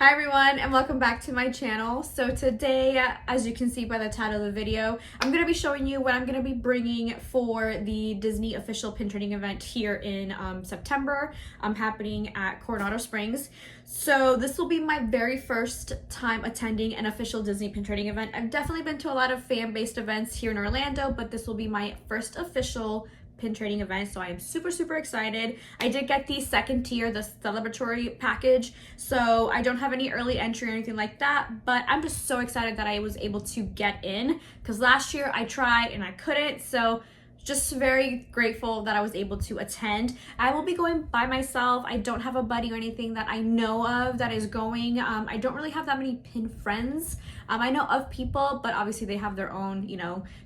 Hi everyone, and welcome back to my channel. So today, as you can see by the title of the video, I'm going to be showing you what I'm going to be bringing for the Disney official pin trading event here in September, happening at Coronado Springs. So this will be my very first time attending an official Disney pin trading event. I've definitely been to a lot of fan-based events here in Orlando, but this will be my first official pin trading event, so I am super excited. I did get the second tier, the celebratory package, so I don't have any early entry or anything like that, but I'm just so excited that I was able to get in, because last year I tried and I couldn't, so just very grateful that I was able to attend. I will be going by myself. I don't have a buddy or anything that I know of that is going. I don't really have that many pin friends. I know of people, but obviously they have their own,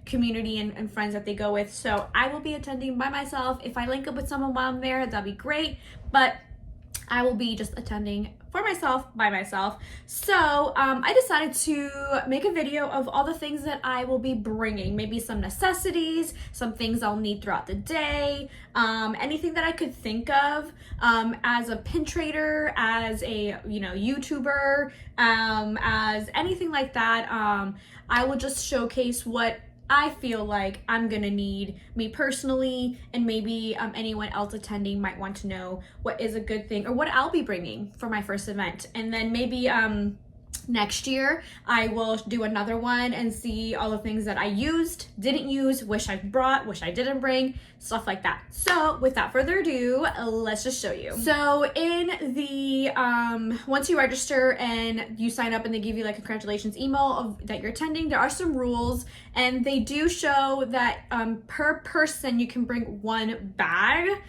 community and friends that they go with. So I will be attending by myself. If I link up with someone while I'm there, that'd be great. But I will be just attending for myself, by myself. So I decided to make a video of all the things that I will be bringing. Maybe some necessities, some things I'll need throughout the day, anything that I could think of as a pin trader, as a YouTuber, as anything like that. I will just showcase what I feel like I'm gonna need, me personally, and maybe anyone else attending might want to know what is a good thing or what I'll be bringing for my first event. And then maybe next year I will do another one and see all the things that I used, didn't use, wish I brought, wish I didn't bring, stuff like that. So without further ado, let's just show you. So in the once you register and you sign up and they give you like a congratulations email that you're attending, there are some rules, and they do show that per person you can bring one bag.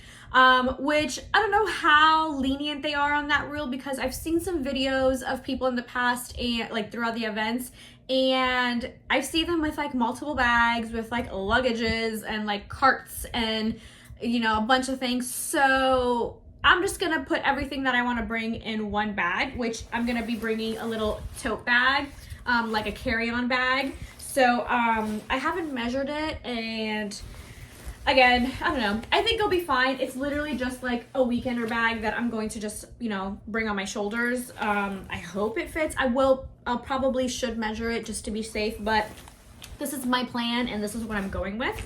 Which I don't know how lenient they are on that rule, because I've seen some videos of people in the past and like throughout the events, and I see them with like multiple bags with like luggages and like carts and a bunch of things. So I'm just gonna put everything that I want to bring in one bag, which I'm gonna be bringing a little tote bag, like a carry-on bag. So I haven't measured it, and again, I don't know. I think it'll be fine. It's literally just like a weekender bag that I'm going to just, bring on my shoulders. I hope it fits. I'll probably should measure it just to be safe, but this is my plan and this is what I'm going with.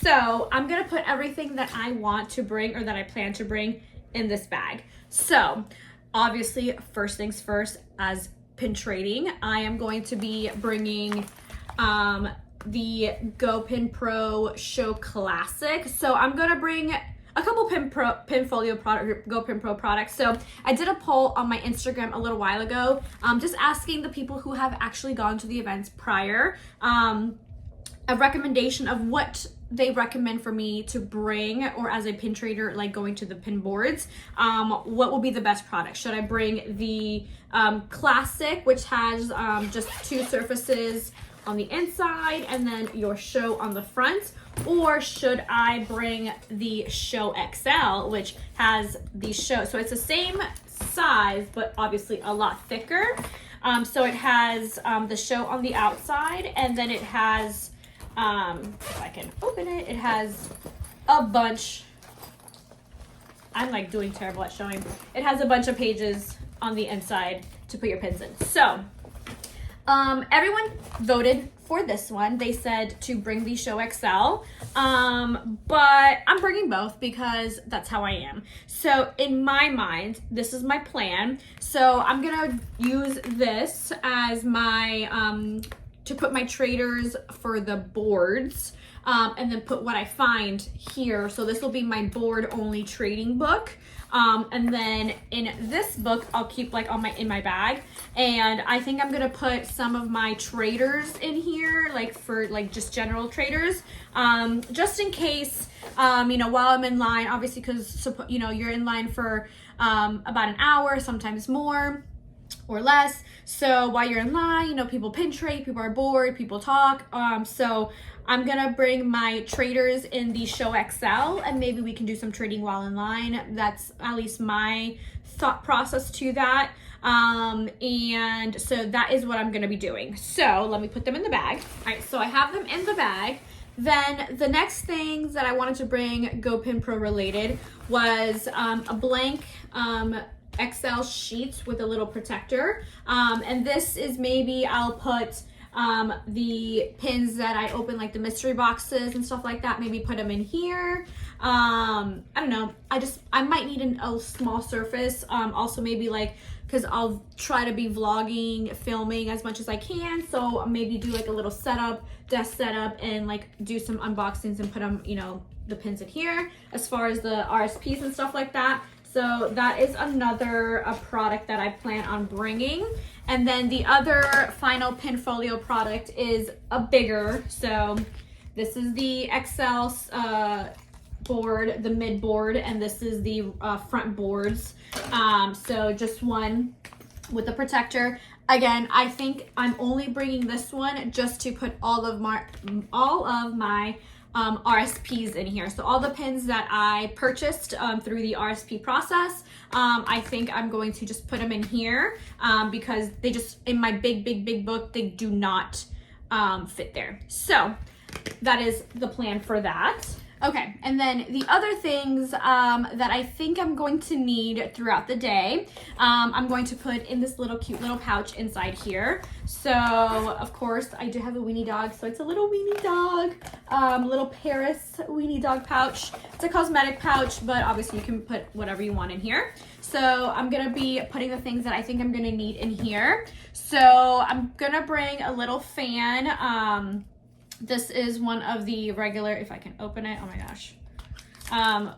So I'm going to put everything that I want to bring or that I plan to bring in this bag. So obviously, first things first, as pin trading, I am going to be bringing, the GoPinPro Show Classic. So I'm gonna bring a couple Pinfolio product, GoPinPro products. So I did a poll on my Instagram a little while ago, just asking the people who have actually gone to the events prior, a recommendation of what they recommend for me to bring, or as a pin trader, like going to the pin boards, what will be the best product? Should I bring the Classic, which has just two surfaces on the inside and then your Show on the front, or should I bring the Show XL, which has the Show, so it's the same size but obviously a lot thicker. So it has the Show on the outside, and then it has if I can open it, it has a bunch, I'm like doing terrible at showing, it has a bunch of pages on the inside to put your pins in. So everyone voted for this one. They said to bring the Show XL, but I'm bringing both because that's how I am. So in my mind, this is my plan. So I'm gonna use this as my, to put my traders for the boards, and then put what I find here. So this will be my board only trading book. And then in this book, I'll keep like in my bag, and I think I'm gonna put some of my traders in here, like for like just general traders, just in case, while I'm in line, obviously, because you're in line for about an hour, sometimes more or less. So while you're in line, people pin trade, people are bored, people talk. So I'm gonna bring my traders in the Show XL, and maybe we can do some trading while in line. That's at least my thought process to that. And so that is what I'm gonna be doing. So let me put them in the bag. All right, so I have them in the bag. Then the next things that I wanted to bring GoPinPro related was a blank XL sheets with a little protector. And this is maybe I'll put the pins that I open, like the mystery boxes and stuff like that, maybe put them in here. I don't know, I might need a small surface, also maybe like, because I'll try to be vlogging, filming as much as I can, so maybe do like a little setup, desk setup, and like do some unboxings and put them, you know, the pins in here as far as the RSPs and stuff like that. So that is another product that I plan on bringing. And then the other final Pinfolio product is a bigger. So this is the XL board, the mid board, and this is the front boards. So just one with the protector. Again, I think I'm only bringing this one just to put all of my RSPs in here. So all the pins that I purchased through the RSP process, I think I'm going to just put them in here because they just, in my big book, they do not fit there. So that is the plan for that. Okay, and then the other things that I think I'm going to need throughout the day, I'm going to put in this little cute little pouch inside here. So, of course, I do have a weenie dog, so it's a little weenie dog, little Paris weenie dog pouch. It's a cosmetic pouch, but obviously you can put whatever you want in here. So I'm gonna be putting the things that I think I'm gonna need in here. So I'm gonna bring a little fan. This is one of the regular, if I can open it, oh my gosh.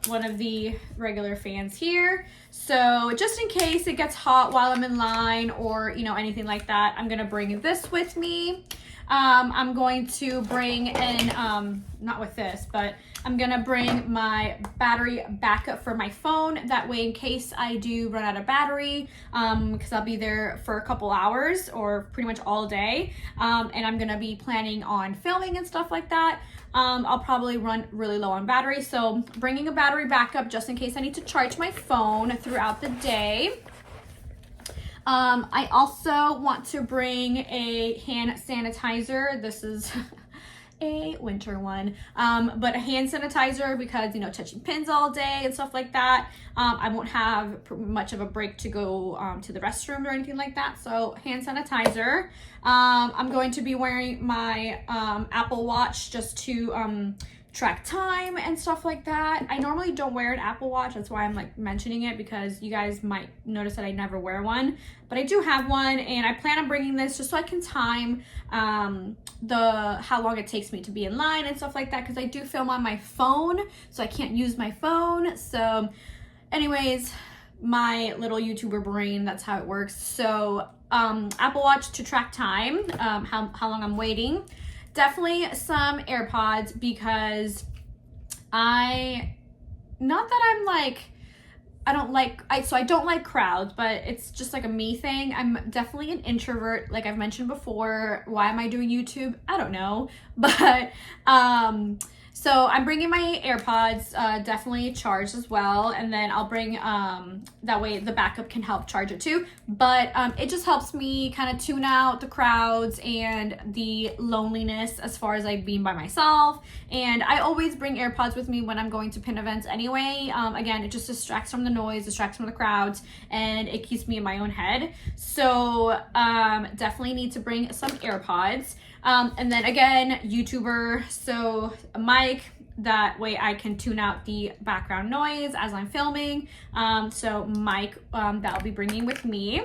One of the regular fans here. So just in case it gets hot while I'm in line or, you know, anything like that, I'm gonna bring this with me. I'm going to bring in, not with this, but I'm gonna bring my battery backup for my phone. That way, in case I do run out of battery, because I'll be there for a couple hours or pretty much all day, and I'm gonna be planning on filming and stuff like that, I'll probably run really low on battery. So bringing a battery backup just in case I need to charge my phone throughout the day. I also want to bring a hand sanitizer. This is a winter one, but a hand sanitizer because, you know, touching pins all day and stuff like that. I won't have much of a break to go to the restroom or anything like that. So hand sanitizer. I'm going to be wearing my Apple Watch just to track time and stuff like that. I normally don't wear an Apple Watch. That's why I'm like mentioning it, because you guys might notice that I never wear one, but I do have one, and I plan on bringing this just so I can time how long it takes me to be in line and stuff like that, because I do film on my phone, so I can't use my phone. So anyways, my little YouTuber brain, that's how it works. So Apple Watch to track time, how long I'm waiting. Definitely some AirPods, because I don't like crowds, but it's just like a me thing. I'm definitely an introvert, like I've mentioned before. Why am I doing YouTube? I don't know, but so I'm bringing my AirPods, definitely charged as well, and then I'll bring, that way the backup can help charge it too, but it just helps me kind of tune out the crowds and the loneliness as far as like being by myself. And I always bring AirPods with me when I'm going to pin events anyway. Again, it just distracts from the noise, distracts from the crowds, and it keeps me in my own head. So definitely need to bring some AirPods. And then again, YouTuber, so a mic, that way I can tune out the background noise as I'm filming. So mic, that I'll be bringing with me.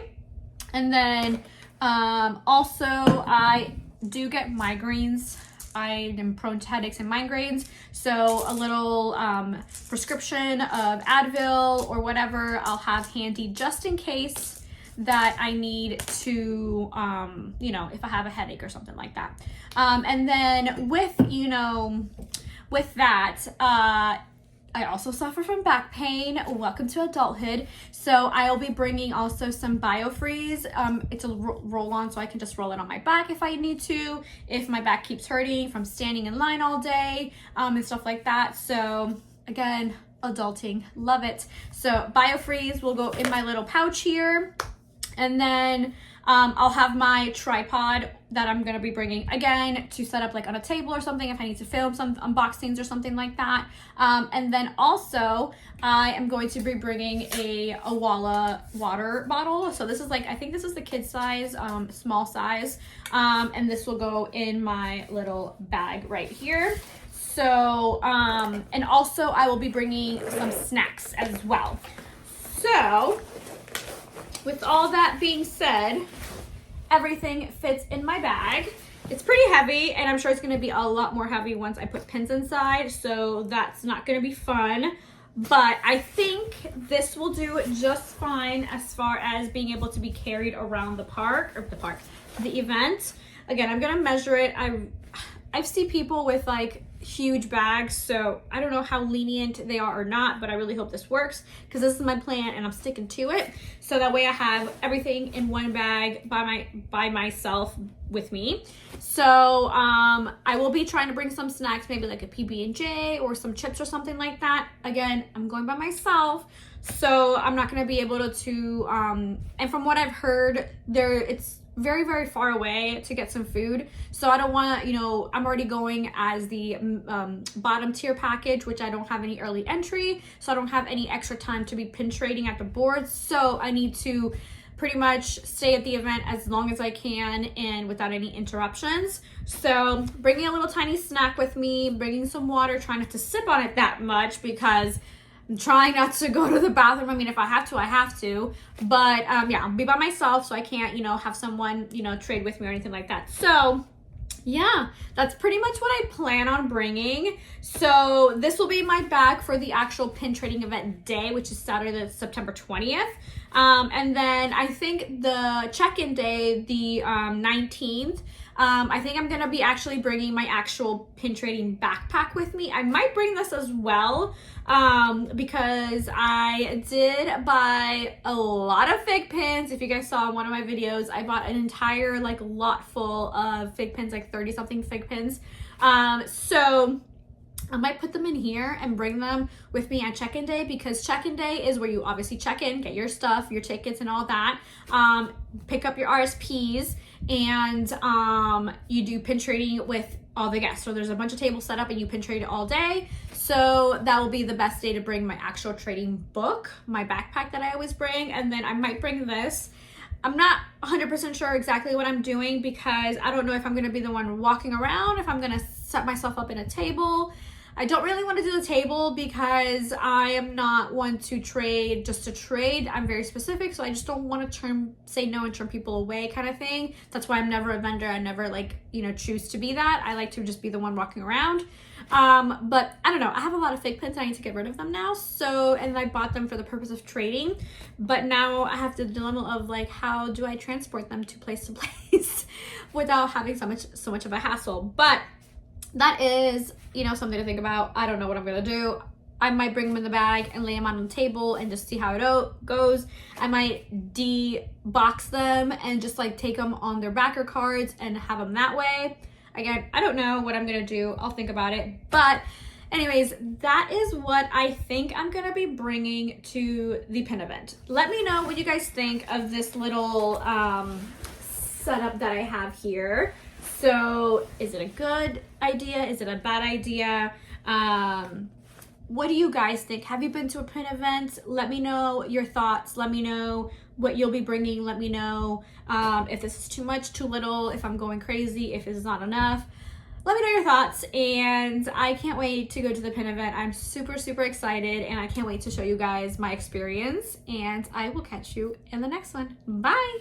And then also I do get migraines. I am prone to headaches and migraines, so a little prescription of Advil or whatever I'll have handy just in case that I need to, you know, if I have a headache or something like that. And then with that, I also suffer from back pain. Welcome to adulthood. So I'll be bringing also some BioFreeze. It's a roll-on, so I can just roll it on my back if I need to, if my back keeps hurting from standing in line all day, and stuff like that. So again, adulting, love it. So BioFreeze will go in my little pouch here. And then I'll have my tripod that I'm going to be bringing again to set up like on a table or something if I need to film some unboxings or something like that. And then also I am going to be bringing a Owala water bottle. So this is like, I think this is the kid size, small size. And this will go in my little bag right here. So, and also I will be bringing some snacks as well. So, with all that being said, everything fits in my bag. It's pretty heavy, and I'm sure it's gonna be a lot more heavy once I put pins inside, so that's not gonna be fun. But I think this will do just fine as far as being able to be carried around the event. Again, I'm gonna measure it. I've seen people with like huge bags, so I don't know how lenient they are or not, but I really hope this works because this is my plan and I'm sticking to it. So that way I have everything in one bag by myself with me. So I will be trying to bring some snacks, maybe like a PB&J or some chips or something like that. Again, I'm going by myself, so I'm not going to be able to and from what I've heard, it's very, very far away to get some food. So I don't want to, you know, I'm already going as the bottom tier package, which I don't have any early entry. So I don't have any extra time to be pin trading at the boards. So I need to pretty much stay at the event as long as I can and without any interruptions. So bringing a little tiny snack with me, bringing some water, trying not to sip on it that much because I'm trying not to go to the bathroom. I mean, if I have to, I have to. But yeah, I'll be by myself, so I can't, you know, have someone, you know, trade with me or anything like that. So yeah, that's pretty much what I plan on bringing. So this will be my bag for the actual pin trading event day, which is Saturday, September 20th. And then I think the check-in day, the 19th, I think I'm gonna be actually bringing my actual pin trading backpack with me. I might bring this as well because I did buy a lot of fig pins. If you guys saw in one of my videos, I bought an entire like lot full of fig pins, like 30 something fig pins. So I might put them in here and bring them with me at check-in day, because check-in day is where you obviously check in, get your stuff, your tickets and all that, pick up your RSPs, and you do pin trading with all the guests. So there's a bunch of tables set up and you pin trade all day. So that will be the best day to bring my actual trading book, my backpack that I always bring, and then I might bring this. I'm not 100% sure exactly what I'm doing because I don't know if I'm going to be the one walking around, if I'm going to set myself up in a table. I don't really want to do the table because I am not one to trade just to trade. I'm very specific, so I just don't want to say no and turn people away kind of thing. That's why I'm never a vendor. I never like, you know, choose to be that. I like to just be the one walking around. But I don't know. I have a lot of fig pins. I need to get rid of them now. So, and I bought them for the purpose of trading, but now I have the dilemma of like, how do I transport them to place without having so much of a hassle? But that is, you know, something to think about. I don't know what I'm gonna do. I might bring them in the bag and lay them on the table and just see how it goes. I might de-box them and just like take them on their backer cards and have them that way. Again, I don't know what I'm gonna do. I'll think about it. But anyways, that is what I think I'm gonna be bringing to the pin event. Let me know what you guys think of this little setup that I have here. So is it a good idea? Is it a bad idea? What do you guys think? Have you been to a pin event? Let me know your thoughts. Let me know what you'll be bringing. Let me know if this is too much, too little, if I'm going crazy, if it's not enough. Let me know your thoughts, and I can't wait to go to the pin event. I'm super, super excited, and I can't wait to show you guys my experience, and I will catch you in the next one. Bye!